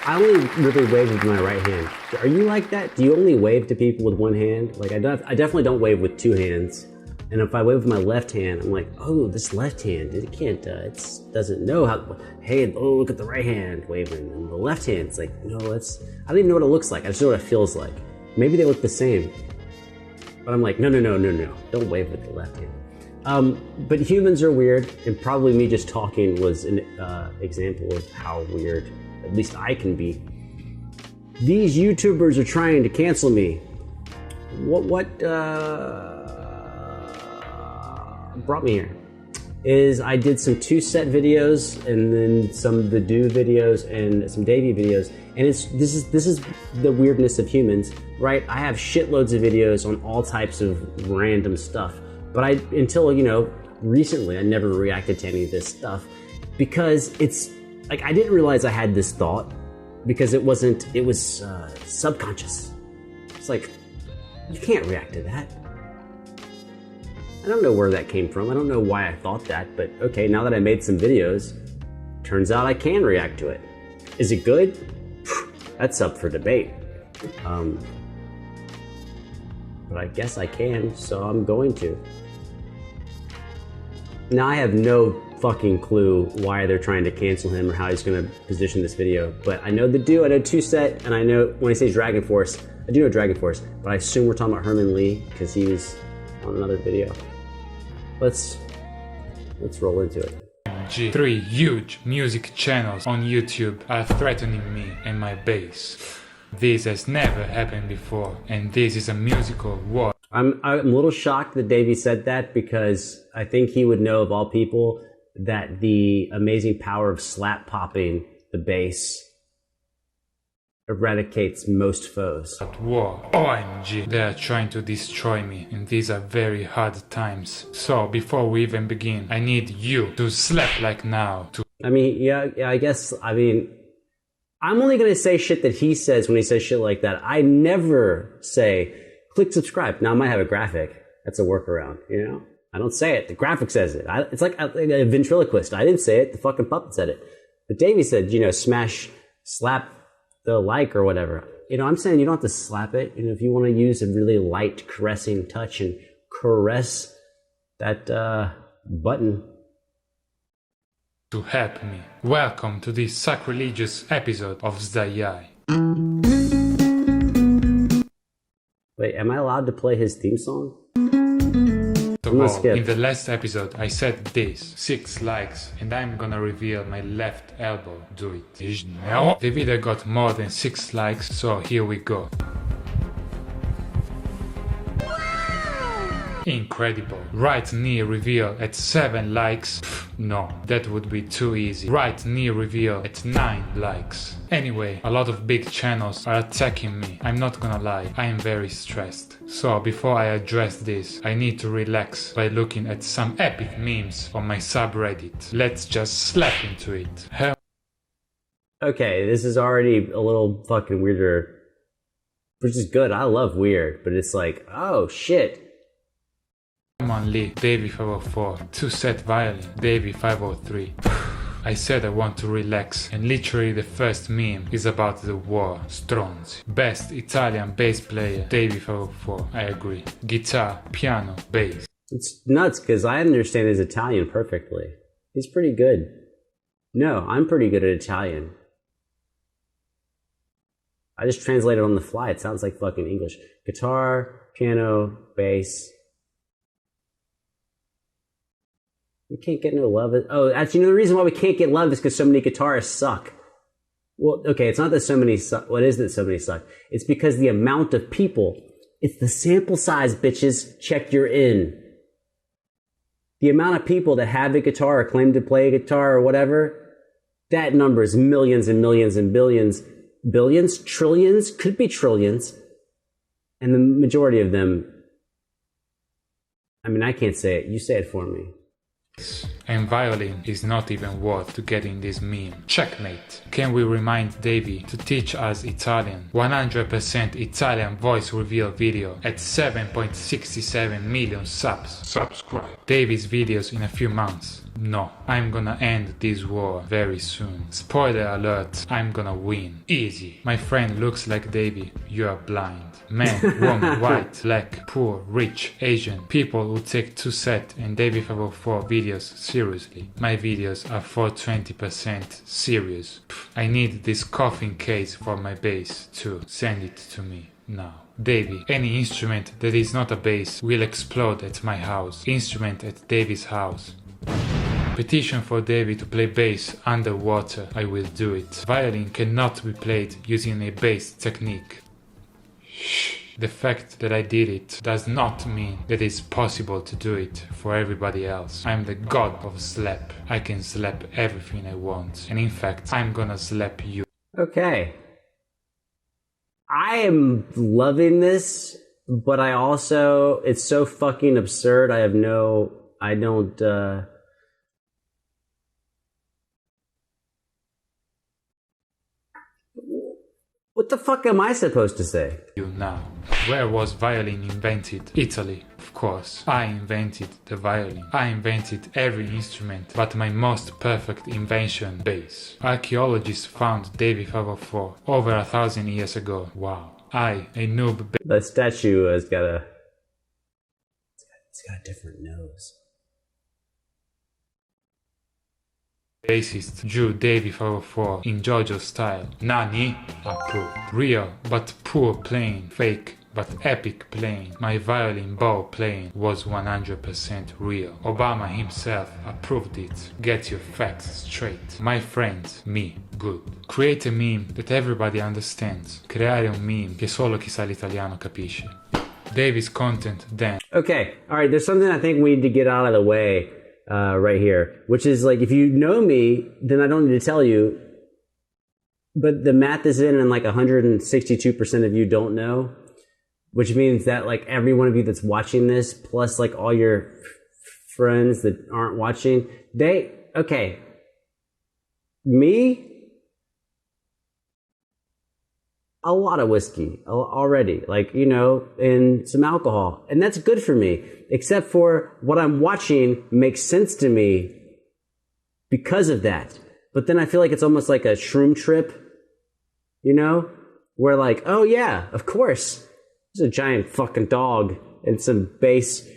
I only really wave with my right hand. Are you like that? Do you only wave to people with one hand? Like I definitely don't wave with two hands. And if I wave with my left hand, I'm like, oh, this left hand, it can't, it doesn't know how, hey, oh, look at the right hand waving. And the left hand, it's like, no, I don't even know what it looks like. I just know what it feels like. Maybe they look the same. But I'm like, no, don't wave with the left hand. But humans are weird, and probably me just talking was an example of how weird, at least I can be. These YouTubers are trying to cancel me. What brought me here is I did some TwoSet videos and then some TheDooo videos and some Davie videos, and this is the weirdness of humans, right? I have shitloads of videos on all types of random stuff, but until recently I never reacted to any of this stuff because it's like I didn't realize I had this thought because it was subconscious. It's like you can't react to that. I don't know where that came from. I don't know why I thought that, but okay, now that I made some videos, turns out I can react to it. Is it good? That's up for debate. But I guess I can, so I'm going to. Now I have no fucking clue why they're trying to cancel him or how he's gonna position this video, but I know TheDooo, I know TwoSet, and I know when I say Dragonforce, I do know Dragonforce, but I assume we're talking about Herman Lee because he was on another video. Let's roll into it. 3 huge music channels on YouTube are threatening me and my bass. This has never happened before, and this is a musical war. I'm a little shocked that Davie said that because I think he would know of all people that the amazing power of slap popping the bass eradicates most foes. At war. OMG, they are trying to destroy me, and these are very hard times. So before we even begin, I need you to slap like now. I mean, yeah, I guess, I'm only gonna say shit that he says when he says shit like that. I never say, click subscribe. Now I might have a graphic. That's a workaround, I don't say it. The graphic says it. It's like a ventriloquist. I didn't say it. The fucking puppet said it. But Davie said, slap the like or whatever. I'm saying you don't have to slap it. If you want to use a really light caressing touch and caress that button. To help me. Welcome to this sacrilegious episode of TheDooo. Wait, am I allowed to play his theme song? In the last episode I said this, 6 likes, and I'm gonna reveal my left elbow. Do it. The video got more than 6 likes, so here we go. Incredible. Right knee reveal at 7 likes. No, that would be too easy. Right knee reveal at 9 likes. Anyway, a lot of big channels are attacking me. I'm not gonna lie, I am very stressed. So before I address this, I need to relax by looking at some epic memes on my subreddit. Let's just slap into it. Okay, this is already a little fucking weirder. Which is good, I love weird, but it's like, oh shit. Herman Lee, Davie504, TwoSetViolin, Davie503. I said I want to relax, and literally the first meme is about the war. Stronzi. Best Italian bass player, Davie504, I agree. Guitar, piano, bass. It's nuts because I understand his Italian perfectly. He's pretty good. No, I'm pretty good at Italian. I just translated on the fly. It sounds like fucking English. Guitar, piano, bass. We can't get no love. Oh, actually, the reason why we can't get love is because so many guitarists suck. Well, okay, it's not that so many suck. What is that so many suck? It's because the amount of people. It's the sample size, bitches. Check your in. The amount of people that have a guitar or claim to play a guitar or whatever, that number is millions and millions and billions. Billions? Trillions? Could be trillions. And the majority of them, I can't say it. You say it for me. And violin is not even worth to get in this meme. Checkmate. Can we remind Davie to teach us Italian? 100% Italian voice reveal video at 7.67 million subs. Subscribe. Davie's videos in a few months. No, I'm gonna end this war very soon. Spoiler alert, I'm gonna win. Easy. My friend looks like Davie, you are blind. Man, woman, white, black, poor, rich, Asian. People who take TwoSet and Davie504 videos seriously. My videos are for 20% serious. I need this coffin case for my bass too. Send it to me now. Davie, any instrument that is not a bass will explode at my house. Instrument at Davie's house. Petition for Davie to play bass underwater, I will do it. Violin cannot be played using a bass technique. Shh. The fact that I did it does not mean that it's possible to do it for everybody else. I'm the god of slap. I can slap everything I want. And in fact, I'm gonna slap you. Okay. I am loving this, but I also, it's so fucking absurd. I don't, what the fuck am I supposed to say? You now. Where was violin invented? Italy, of course. I invented the violin. I invented every instrument, but my most perfect invention, bass. Archaeologists found Davie504 over 1,000 years ago. Wow. I, a noob. The statue has got a different nose. Bassist drew Davie504 in JoJo style. Nani? Approved. Real but poor playing. Fake but epic playing. My violin bow playing was 100% real. Obama himself approved it. Get your facts straight. My friends, me, good. Create a meme that everybody understands. Creare un meme che solo chi sa l'italiano capisce. Davie's content then. Okay, alright, there's something I think we need to get out of the way right here, which is like, if you know me, then I don't need to tell you, but the math is in and like 162% of you don't know, which means that like every one of you that's watching this, plus like all your friends that aren't watching, okay, me, a lot of whiskey already, like, you know, and some alcohol. And that's good for me, except for what I'm watching makes sense to me because of that. But then I feel like it's almost like a shroom trip, you know, where like, oh yeah, of course, there's a giant fucking dog and some bass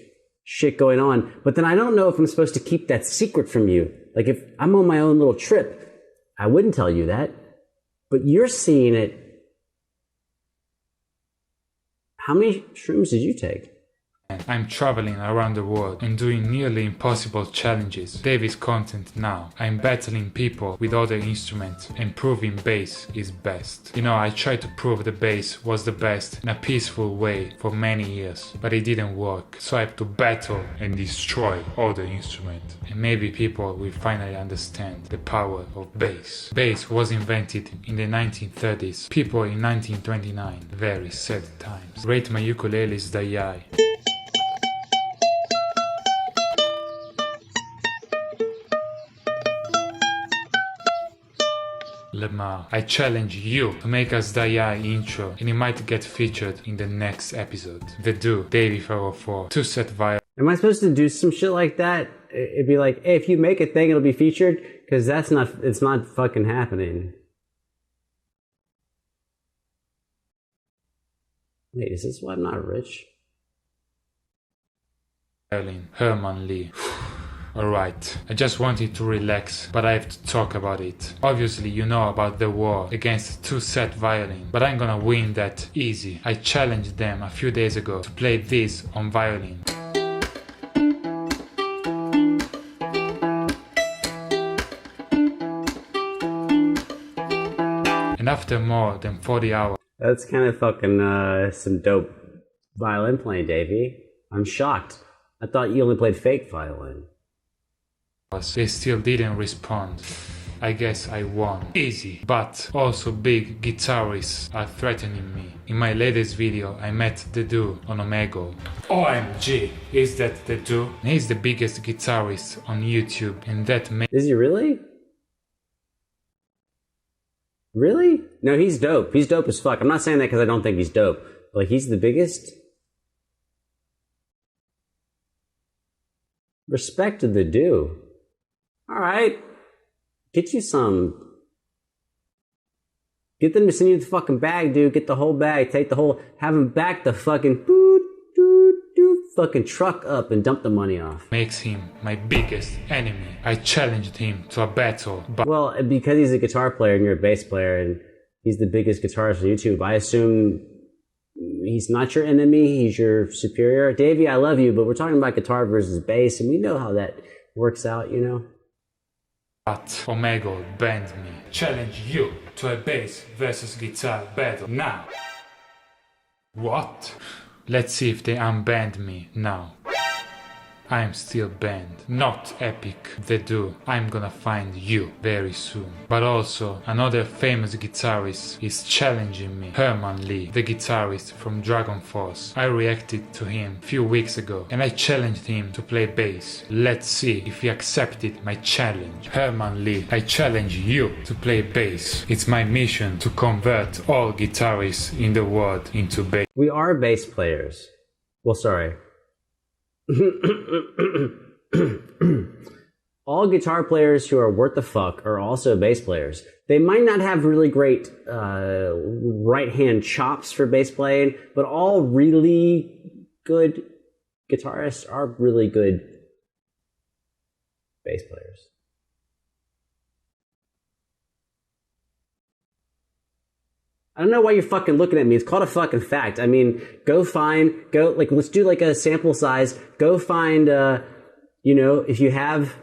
shit going on. But then I don't know if I'm supposed to keep that secret from you. Like if I'm on my own little trip, I wouldn't tell you that, but you're seeing it. How many shrooms did you take? I'm traveling around the world and doing nearly impossible challenges. Davie's content now. I'm battling people with other instruments and proving bass is best. You know, I tried to prove the bass was the best in a peaceful way for many years, but it didn't work. So I have to battle and destroy other instruments. And maybe people will finally understand the power of bass. Bass was invented in the 1930s. People in 1929. Very sad times. Rate my ukulele's die. Lemar, I challenge you to make us die intro and it might get featured in the next episode. TheDooo, Davie504, TwoSetViolin. Am I supposed to do some shit like that? It'd be like, hey, if you make a thing, it'll be featured? Because it's not fucking happening. Wait, is this why I'm not rich? Herman Lee. Alright, I just wanted to relax, but I have to talk about it. Obviously you know about the war against TwoSetViolin, but I'm gonna win that easy. I challenged them a few days ago to play this on violin. And after more than 40 hours... That's kind of fucking some dope violin playing, Davie. I'm shocked. I thought you only played fake violin. They still didn't respond. I guess I won. Easy. But also big guitarists are threatening me. In my latest video I met TheDooo on Omegle. OMG! Is that TheDooo? He's the biggest guitarist on YouTube and that makes... Is he really? Really? No, he's dope. He's dope as fuck. I'm not saying that because I don't think he's dope. Like, he's the biggest? Respect to TheDooo. All right. Get you some. Get them to send you the fucking bag, dude. Get the whole bag. Take the whole. Have them back the fucking fucking truck up and dump the money off. Makes him my biggest enemy. I challenged him to a battle, but well, because he's a guitar player and you're a bass player and he's the biggest guitarist on YouTube, I assume he's not your enemy. He's your superior. Davey, I love you, but we're talking about guitar versus bass, and we know how that works out, you know. But Omegle banned me. Challenge you to a bass versus guitar battle now. What? Let's see if they unbanned me now. I'm still banned. Not Epic, TheDooo. I'm gonna find you very soon. But also, another famous guitarist is challenging me. Herman Li, the guitarist from Dragonforce. I reacted to him a few weeks ago and I challenged him to play bass. Let's see if he accepted my challenge. Herman Li, I challenge you to play bass. It's my mission to convert all guitarists in the world into bass. We are bass players. Well, sorry. All guitar players who are worth the fuck are also bass players. They might not have really great right hand chops for bass playing, but all really good guitarists are really good bass players. I don't know why you're fucking looking at me. It's called a fucking fact. I mean, let's do like a sample size. Go find, if you have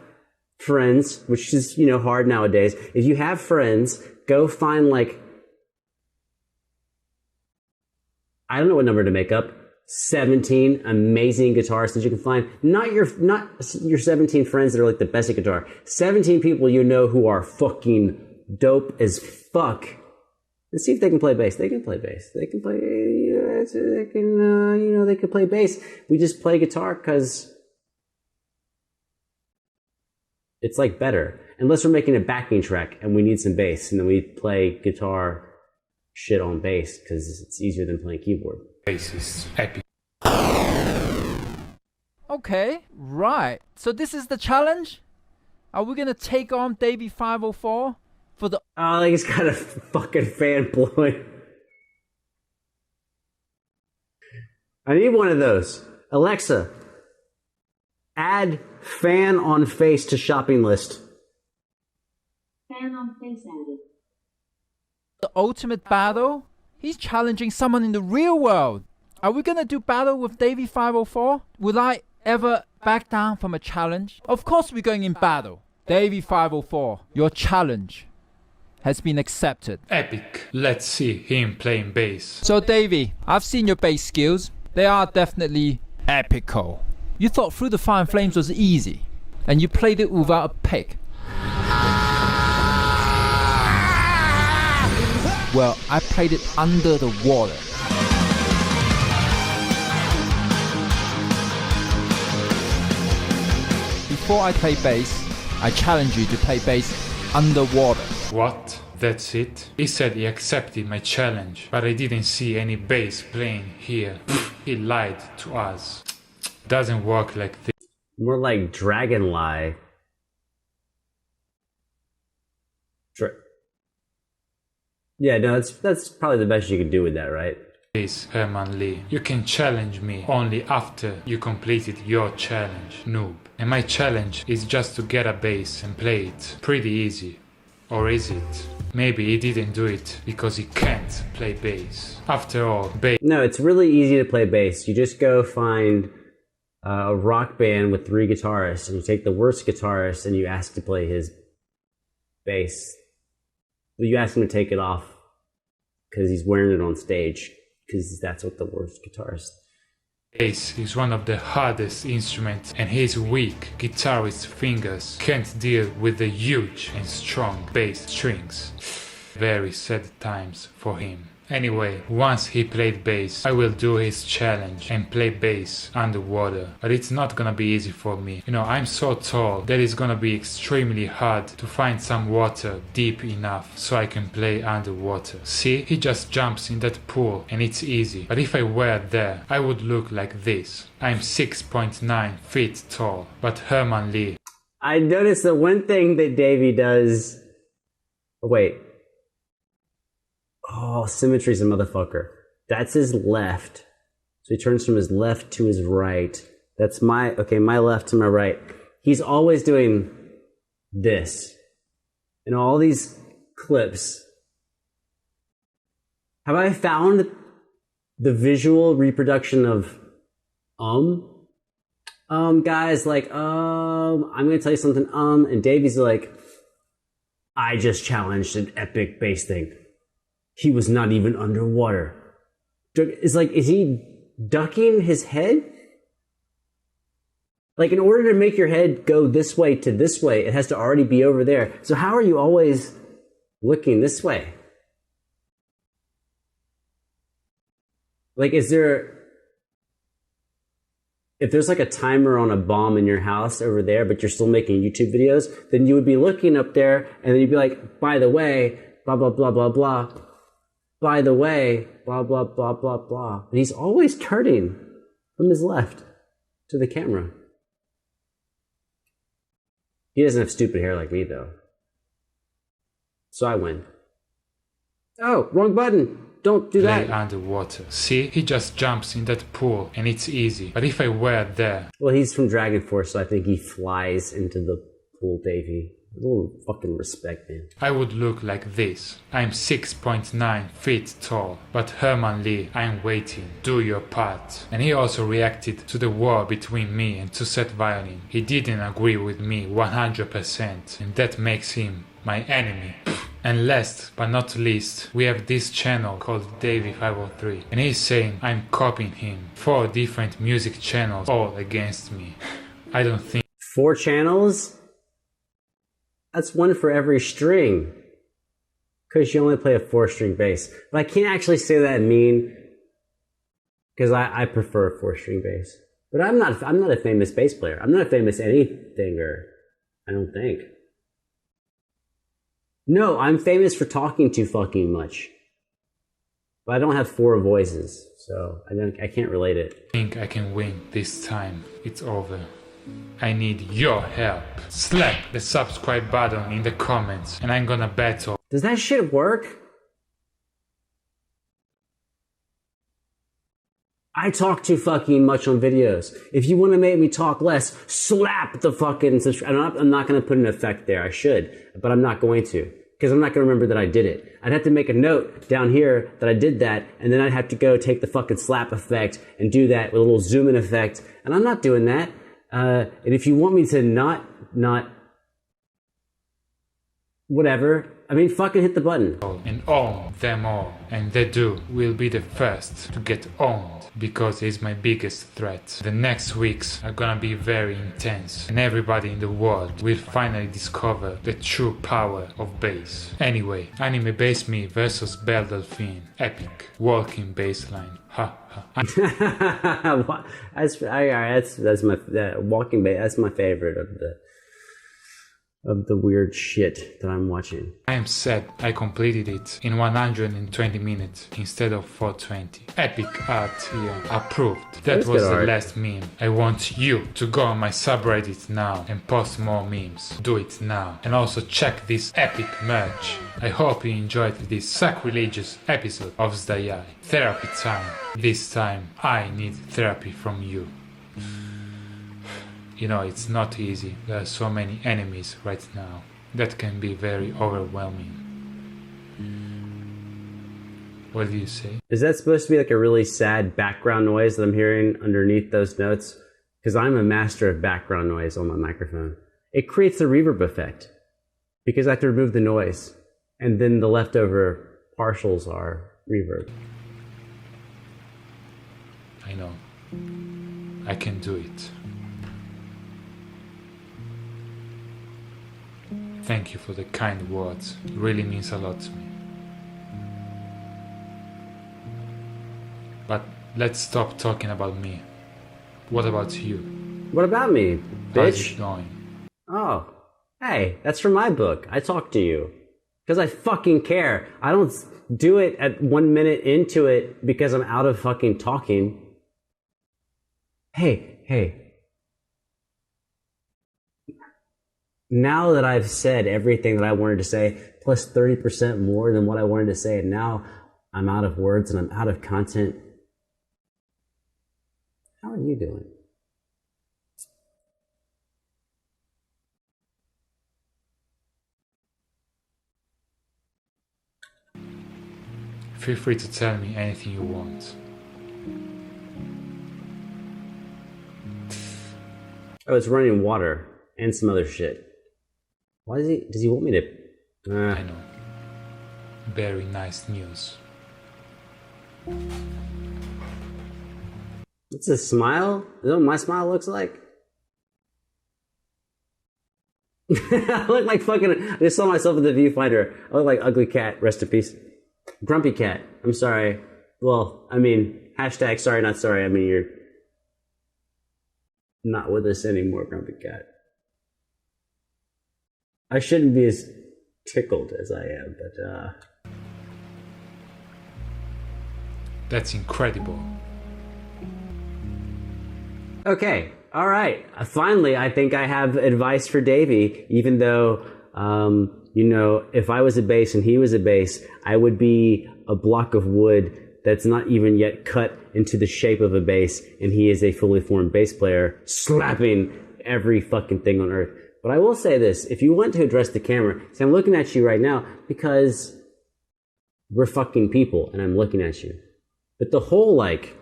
friends, which is, hard nowadays. If you have friends, go find I don't know what number to make up. 17 amazing guitarists that you can find. Not your 17 friends that are like the best at guitar. 17 people who are fucking dope as fuck. Let's see if they can play bass. They can play bass. They can play, they can play bass. We just play guitar because it's better. Unless we're making a backing track and we need some bass, and then we play guitar shit on bass because it's easier than playing keyboard. Bass is epic. Okay, right. So this is the challenge? Are we gonna take on Davie504? For the he's got a fucking fan blowing. I need one of those. Alexa, add fan on face to shopping list. Fan on face added. The ultimate battle? He's challenging someone in the real world. Are we gonna do battle with Davie504? Will I ever back down from a challenge? Of course we're going in battle. Davie504, your challenge has been accepted. Epic. Let's see him playing bass. So Davie, I've seen your bass skills. They are definitely epical. You thought Through the Fire and Flames was easy, and you played it without a pick. Well, I played it under the water. Before I play bass, I challenge you to play bass underwater. What? That's it? He said he accepted my challenge, but I didn't see any bass playing here. He lied to us. Doesn't work like this. More like dragon lie. Yeah, no, that's probably the best you can do with that, right? Please, Herman Li, you can challenge me only after you completed your challenge, noob. And my challenge is just to get a bass and play it. Pretty easy. Or is it? Maybe he didn't do it because he can't play bass. After all, bass... No, it's really easy to play bass. You just go find a rock band with 3 guitarists, and you take the worst guitarist and you ask to play his bass. You ask him to take it off because he's wearing it on stage, because that's what the worst guitarist... Bass is one of the hardest instruments, and his weak guitarist fingers can't deal with the huge and strong bass strings. Very sad times for him. Anyway, once he played bass, I will do his challenge and play bass underwater. But it's not gonna be easy for me. I'm so tall that it's gonna be extremely hard to find some water deep enough so I can play underwater. See, he just jumps in that pool and it's easy. But if I were there, I would look like this. I'm 6.9 feet tall, but Herman Li... I noticed the one thing that Davey does. Oh, wait. Oh, symmetry's a motherfucker. That's his left. So he turns from his left to his right. That's my left to my right. He's always doing this. In all these clips. Have I found the visual reproduction of guys like, I'm gonna tell you something, and Davey's like, I just challenged an epic bass thing. He was not even underwater. It's like, is he ducking his head? Like, in order to make your head go this way to this way, it has to already be over there. So how are you always looking this way? Like, if there's like a timer on a bomb in your house over there, but you're still making YouTube videos, then you would be looking up there, and then you'd be like, by the way, blah, blah, blah, blah, blah. By the way, blah, blah, blah, blah, blah. And he's always turning from his left to the camera. He doesn't have stupid hair like me, though. So I win. Oh, wrong button. Don't do that. Lay underwater. See, he just jumps in that pool and it's easy. But if I were there... Well, he's from Dragonforce, so I think he flies into the pool, Davey. A little fucking respect, man. I would look like this. I'm 6.9 feet tall. But Herman Lee, I'm waiting. Do your part. And he also reacted to the war between me and TwoSetViolin. He didn't agree with me 100%. And that makes him my enemy. And last but not least, we have this channel called Davie504, and he's saying I'm copying him. 4 different music channels all against me. I don't think... 4 channels? That's 1 for every string. Because you only play a 4-string bass. But I can't actually say that mean, because I prefer a 4-string bass. But I'm not a famous bass player. I'm not a famous anything, I don't think. No, I'm famous for talking too fucking much. But I don't have 4 voices, so I can't relate it. I think I can win this time. It's over. I need your help. Slap the subscribe button in the comments and I'm gonna battle. Does that shit work? I talk too fucking much on videos. If you want to make me talk less, slap the fucking subscribe. I'm not going to put an effect there. I should, but I'm not going to. Because I'm not going to remember that I did it. I'd have to make a note down here that I did that, and then I'd have to go take the fucking slap effect and do that with a little zoom in effect, and I'm not doing that. And if you want me to not, whatever, I mean, fucking hit the button. And own them all. And TheDooo will be the first to get owned because he's my biggest threat. The next weeks are gonna be very intense and everybody in the world will finally discover the true power of bass. Anyway, Anime Bass Me versus Belle Delphine. Epic. Walking bassline. Ha ha. that's my walking bass. That's my favorite of the weird shit that I'm watching. I am sad I completed it in 120 minutes instead of 420. Epic art here. Approved. That was the last meme. I want you to go on my subreddit now and post more memes. Do it now. And also check this epic merch. I hope you enjoyed this sacrilegious episode of TheDooo. Therapy time. This time I need therapy from you. You know, it's not easy. There are so many enemies right now. That can be very overwhelming. What do you say? Is that supposed to be like a really sad background noise that I'm hearing underneath those notes? Because I'm a master of background noise on my microphone. It creates a reverb effect. Because I have to remove the noise. And then the leftover partials are reverb. I know. I can do it. Thank you for the kind words. It really means a lot to me. But let's stop talking about me. What about you? What about me, How's bitch? it going? Oh, hey, that's from my book. I talk to you. Because I fucking care. I don't do it at 1 minute into it because I'm out of fucking talking. Hey. now that I've said everything that I wanted to say, plus 30% more than what I wanted to say, and now I'm out of words and I'm out of content. How are you doing? Feel free to tell me anything you want. Oh, it's running water and some other shit. Why does he want me to? I know. Very nice news. It's a smile? Is that what my smile looks like? I look like fucking. I just saw myself in the viewfinder. I look like ugly cat. Rest in peace. Grumpy cat. I'm sorry. Well, I mean, hashtag sorry, not sorry. I mean, you're not with us anymore, Grumpy cat. I shouldn't be as tickled as I am, but That's incredible. okay, all right. Finally, I think I have advice for Davey, even though, you know, if I was a bass and he was a bass, I would be a block of wood that's not even yet cut into the shape of a bass, and he is a fully formed bass player slapping every fucking thing on earth. But I will say this, if you want to address the camera, see, I'm looking at you right now because we're fucking people and I'm looking at you. But the whole, like,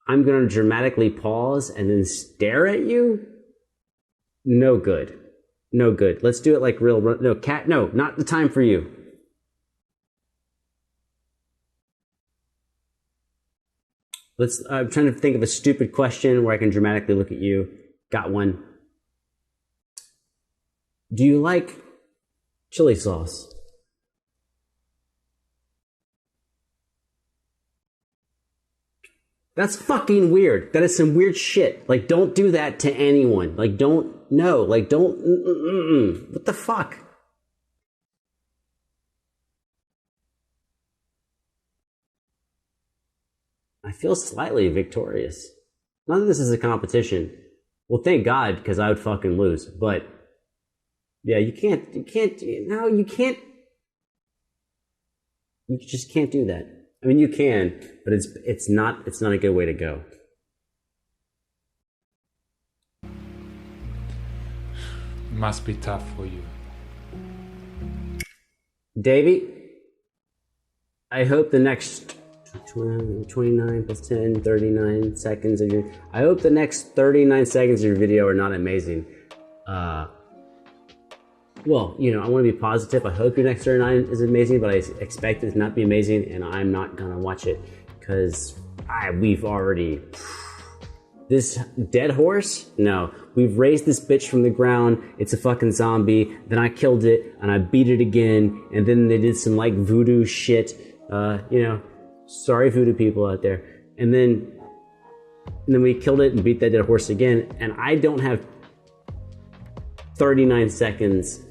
I'm going to dramatically pause and then stare at you? No good. No good. Let's do it like real, no, cat, no, not the time for you. I'm trying to think of a stupid question where I can dramatically look at you. Got one. Do you like chili sauce? That's fucking weird. That is some weird shit. Like, don't do that to anyone. Like, don't, no. Like, don't, What the fuck? I feel slightly victorious. Not that this is a competition. Well, thank God, because I would fucking lose. But, yeah, you can't, you just can't do that. I mean, you can, but it's not a good way to go. Must be tough for you. Davey, I hope the next 29 plus 10, 39 seconds of your... I hope the next 39 seconds of your video are not amazing. Well, you know, I want to be positive. I hope your next 39 is amazing, but I expect it to not be amazing, and I'm not going to watch it because we've already... This dead horse? No. We've raised this bitch from the ground. It's a fucking zombie. Then I killed it, and I beat it again, and then they did some, like, voodoo shit. You know, sorry voodoo people out there. And then we killed it and beat that dead horse again, and I don't have 39 seconds,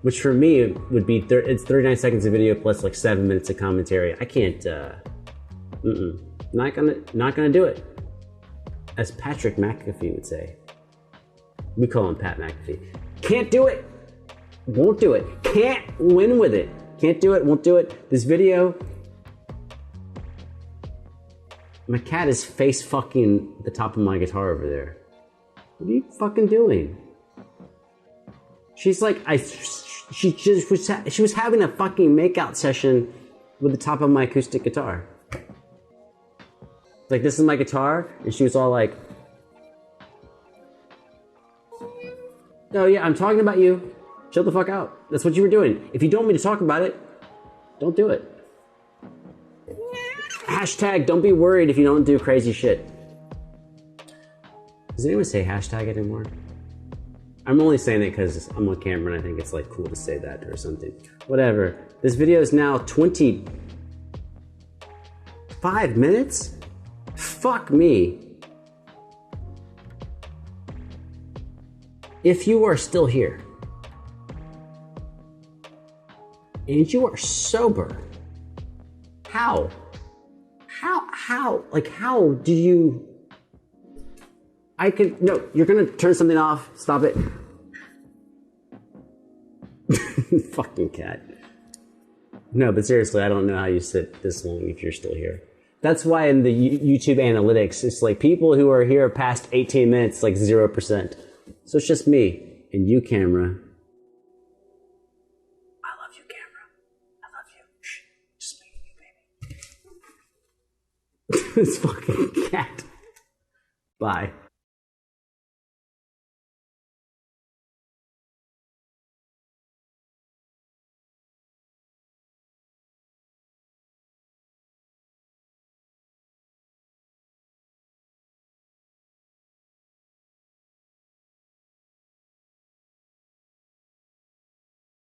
which for me would be, it's 39 seconds of video plus like 7 minutes of commentary. I can't, not gonna do it. As Patrick McAfee would say. We call him Pat McAfee. Can't do it. Won't do it. Can't win with it. Can't do it, won't do it. This video, my cat is face fucking the top of my guitar over there. What are you fucking doing? She's like, she was having a fucking makeout session with the top of my acoustic guitar. Like, this is my guitar, and she was all like, "Oh yeah, I'm talking about you. Chill the fuck out." That's what you were doing. If you don't want me to talk about it, don't do it. Hashtag don't be worried if you don't do crazy shit. Does anyone say hashtag anymore? I'm only saying it because I'm on camera and I think it's like cool to say that or something. Whatever. This video is now 25 minutes? Fuck me. If you are still here and you are sober, how do you... no, you're gonna turn something off. Stop it. Fucking cat. No, but seriously, I don't know how you sit this long if you're still here. That's why in the YouTube analytics, it's like people who are here past 18 minutes, like 0%. So it's just me and you, camera. I love you, camera. I love you. Shh. Just me and you, baby. This fucking cat. Bye.